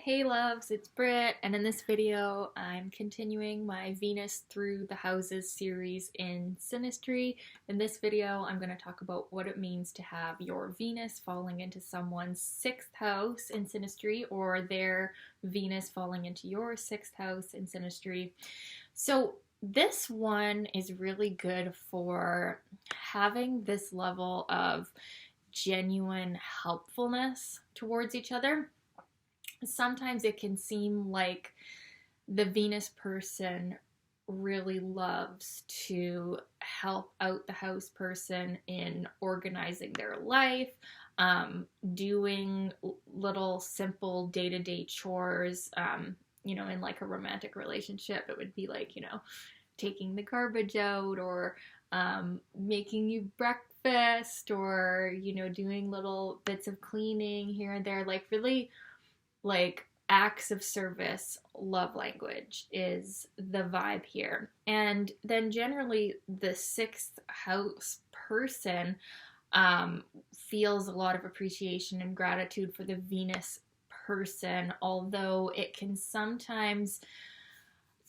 Hey loves, it's Britt, and in this video I'm continuing my Venus through the houses series in Synastry. In this video I'm going to talk about what it means to have your Venus falling into someone's 6th house in Synastry, or their Venus falling into your 6th house in Synastry. So this one is really good for having this level of genuine helpfulness towards each other. Sometimes it can seem like the Venus person really loves to help out the house person in organizing their life, doing little simple day-to-day chores. In like a romantic relationship, it would be like, taking the garbage out, or making you breakfast, or, doing little bits of cleaning here and there, like really like acts of service. Love language is the vibe here. And then generally the 6th house person feels a lot of appreciation and gratitude for the Venus person, although it can sometimes,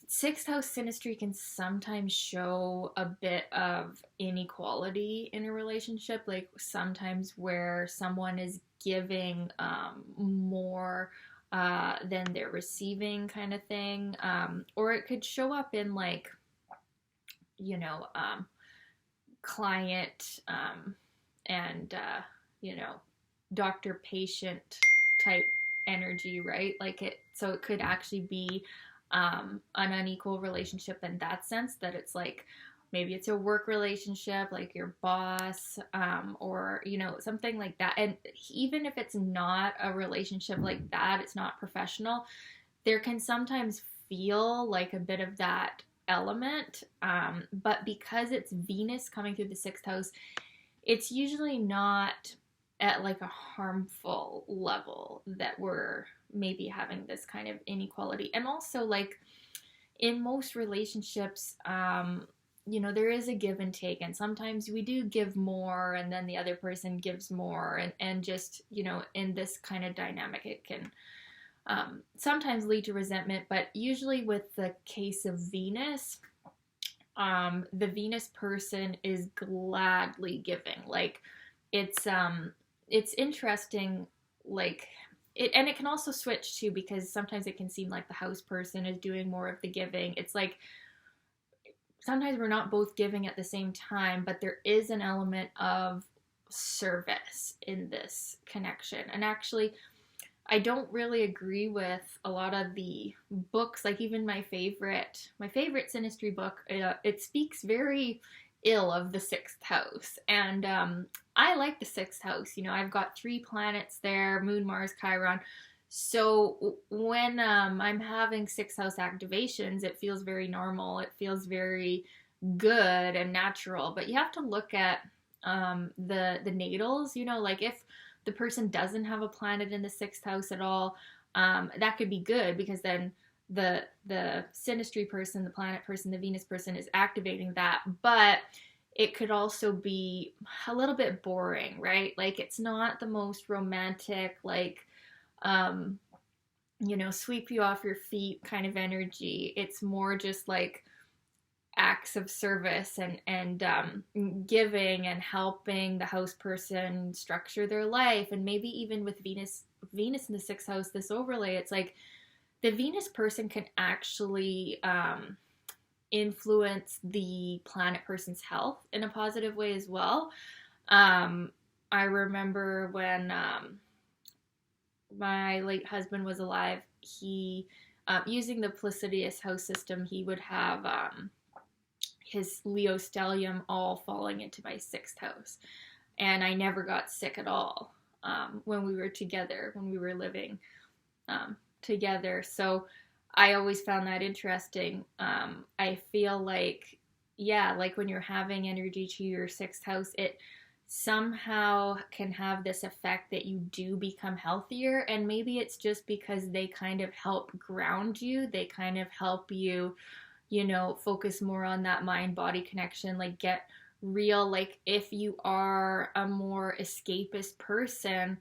6th house synastry can sometimes show a bit of inequality in a relationship, like sometimes where someone is giving more than they're receiving, kind of thing. Or it could show up in like, client and, doctor patient type energy, right? Like so it could actually be an unequal relationship in that sense, that it's like maybe it's a work relationship, like your boss, or something like that. And even if it's not a relationship like that, it's not professional, there can sometimes feel like a bit of that element, but because it's Venus coming through the 6th house, it's usually not at like a harmful level that we're maybe having this kind of inequality. And also, like, in most relationships, there is a give and take, and sometimes we do give more and then the other person gives more, and just, in this kind of dynamic, it can sometimes lead to resentment. But usually with the case of Venus, the Venus person is gladly giving. Like, it's interesting, like, and it can also switch too, because sometimes it can seem like the house person is doing more of the giving. It's like sometimes we're not both giving at the same time, but there is an element of service in this connection. And actually, I don't really agree with a lot of the books, like even my favorite synastry book. It speaks very ill of the 6th house, and I like the 6th house. I've got 3 planets there: Moon, Mars, Chiron. So when I'm having 6th house activations, it feels very normal. It feels very good and natural. But you have to look at the natals. Like if the person doesn't have a planet in the 6th house at all, that could be good, because then the synastry person, the planet person, the Venus person is activating that. But it could also be a little bit boring, right? Like, it's not the most romantic, like, sweep you off your feet kind of energy. It's more just like acts of service and giving and helping the house person structure their life. And maybe even with Venus in the 6th house, this overlay, it's like the Venus person can actually influence the planet person's health in a positive way as well. I remember when my late husband was alive, he, using the Placidius house system, he would have his Leo stellium all falling into my 6th house. And I never got sick at all when we were together, when we were living together. So I always found that interesting. I feel like, like when you're having energy to your 6th house, it somehow can have this effect that you do become healthier. And maybe it's just because they kind of help ground you. They kind of help you, focus more on that mind-body connection, like get real. Like if you are a more escapist person,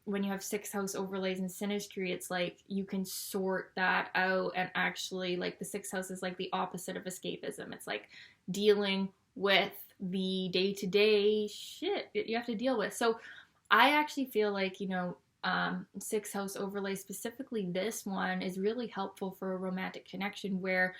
When you have sixth house overlays in synastry, it's like you can sort that out, and actually, like, the sixth house is like the opposite of escapism. It's like dealing with the day-to-day shit that you have to deal with. So I actually feel like, sixth house overlay, specifically this one, is really helpful for a romantic connection where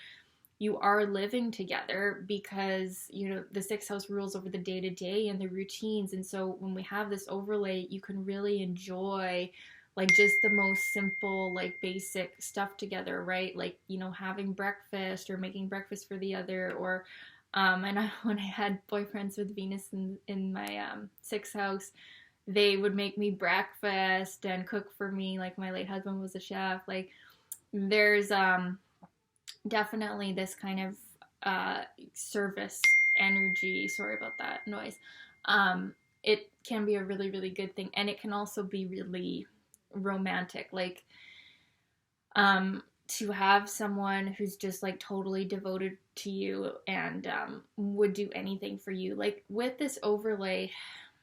you are living together, because the sixth house rules over the day to day and the routines. And so when we have this overlay, you can really enjoy like just the most simple, like basic stuff together, right? Like, having breakfast or making breakfast for the other, or when I had boyfriends with Venus in my sixth house, they would make me breakfast and cook for me. Like, my late husband was a chef. Like, there's definitely this kind of service energy. Sorry about that noise. It can be a really, really good thing, and it can also be really romantic. Like, to have someone who's just like totally devoted to you and would do anything for you. Like, with this overlay,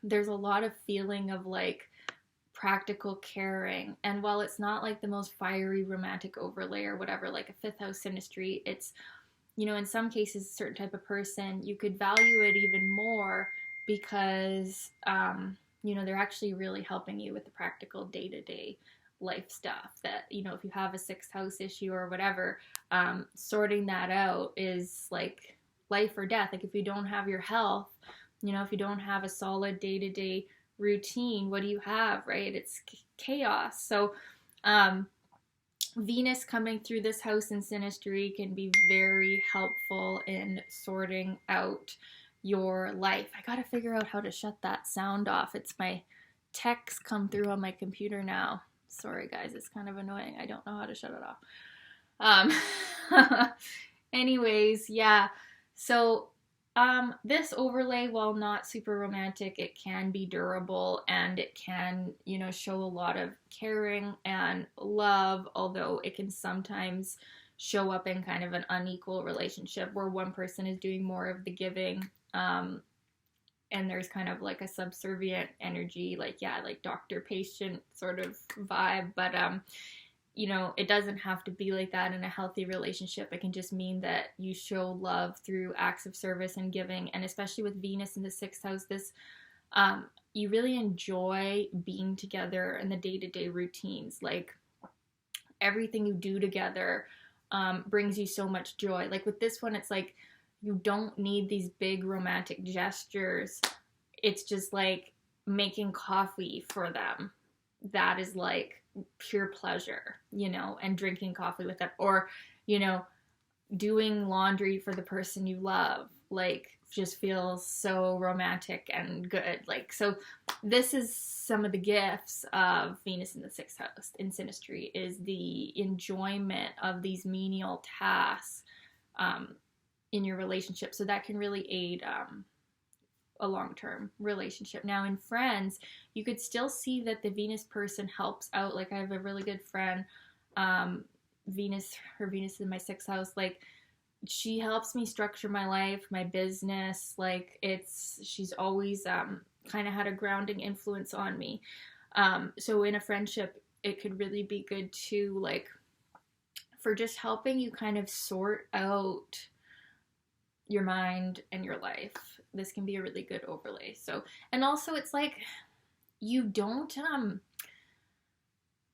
there's a lot of feeling of like practical caring. And while it's not like the most fiery romantic overlay or whatever, like a fifth house synastry, it's, in some cases, a certain type of person, you could value it even more because, they're actually really helping you with the practical day-to-day life stuff that, if you have a sixth house issue or whatever, sorting that out is like life or death. Like, if you don't have your health, if you don't have a solid day-to-day routine, what do you have, right? It's chaos. So Venus coming through this house in synastry can be very helpful in sorting out your life. I gotta figure out how to shut that sound off. It's my texts come through on my computer now. Sorry guys, it's kind of annoying. I don't know how to shut it off. Anyways, yeah. So this overlay, while not super romantic, it can be durable, and it can, show a lot of caring and love, although it can sometimes show up in kind of an unequal relationship where one person is doing more of the giving, and there's kind of like a subservient energy, like, yeah, like doctor-patient sort of vibe, but it doesn't have to be like that in a healthy relationship. It can just mean that you show love through acts of service and giving. And especially with Venus in the sixth house, this, you really enjoy being together in the day-to-day routines. Like, everything you do together brings you so much joy. Like, with this one, it's like, you don't need these big romantic gestures. It's just like making coffee for them. That is like pure pleasure, and drinking coffee with them, or, doing laundry for the person you love, like, just feels so romantic and good. Like, so this is some of the gifts of Venus in the sixth house in synastry, is the enjoyment of these menial tasks in your relationship. So that can really aid a long-term relationship. Now, in friends, you could still see that the Venus person helps out. Like, I have a really good friend, her Venus is in my sixth house. Like, she helps me structure my life, my business. Like, she's always kind of had a grounding influence on me. So in a friendship, it could really be good to, like, for just helping you kind of sort out your mind and your life. This can be a really good overlay. So, and also it's like, you don't,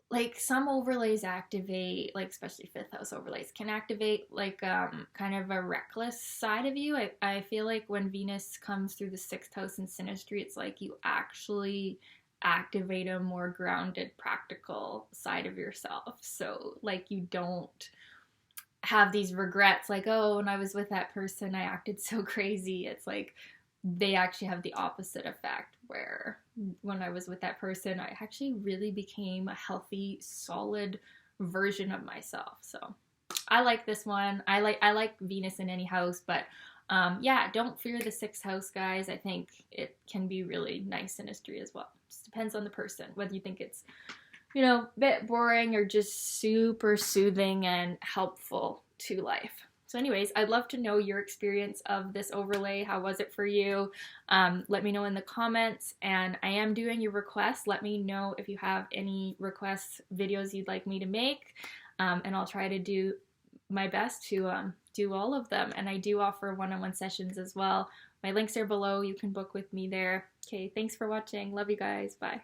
like, some overlays activate, like, especially fifth house overlays can activate, like, kind of a reckless side of you. I feel like when Venus comes through the sixth house in synastry, it's like you actually activate a more grounded, practical side of yourself. So, like, you don't have these regrets, like, oh, when I was with that person, I acted so crazy. It's like, they actually have the opposite effect, where when I was with that person, I actually really became a healthy, solid version of myself. So I like this one. I like Venus in any house, but yeah, don't fear the sixth house, guys. I think it can be really nice synastry as well. Just depends on the person, whether you think it's, a bit boring or just super soothing and helpful to life. So anyways, I'd love to know your experience of this overlay. How was it for you? Let me know in the comments, and I am doing your requests. Let me know if you have any requests, videos you'd like me to make, and I'll try to do my best to do all of them. And I do offer one-on-one sessions as well. My links are below. You can book with me there. Okay, thanks for watching. Love you guys. Bye.